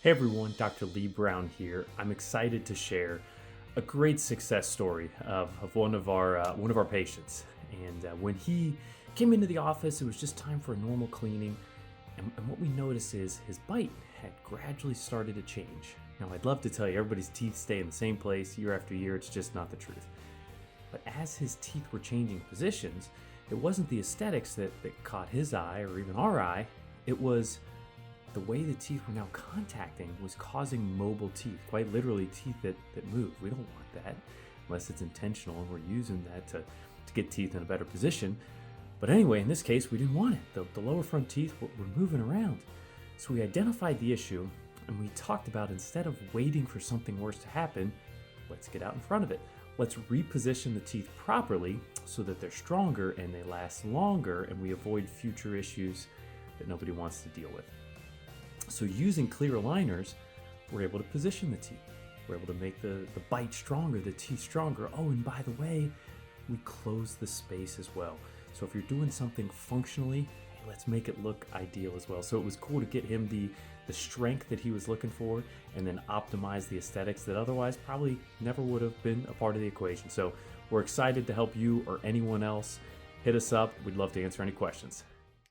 Hey everyone, Dr. Lee Brown here. I'm excited to share a great success story of one of our patients. And when he came into the office, it was just time for a normal cleaning. And what we noticed is his bite had gradually started to change. Now, I'd love to tell you everybody's teeth stay in the same place year after year. It's just not the truth. But as his teeth were changing positions, it wasn't the aesthetics that caught his eye or even our eye. It was the way the teeth were now contacting was causing mobile teeth, quite literally teeth that move. We don't want that unless it's intentional and we're using that to get teeth in a better position. But anyway, in this case, we didn't want it. The lower front teeth were moving around. So we identified the issue and we talked about, instead of waiting for something worse to happen, let's get out in front of it. Let's reposition the teeth properly so that they're stronger and they last longer and we avoid future issues that nobody wants to deal with. So using clear aligners, we're able to position the teeth. We're able to make the bite stronger, the teeth stronger. Oh, and by the way, we close the space as well. So if you're doing something functionally, hey, let's make it look ideal as well. So it was cool to get him the strength that he was looking for and then optimize the aesthetics that otherwise probably never would have been a part of the equation. So we're excited to help you or anyone else. Hit us up. We'd love to answer any questions.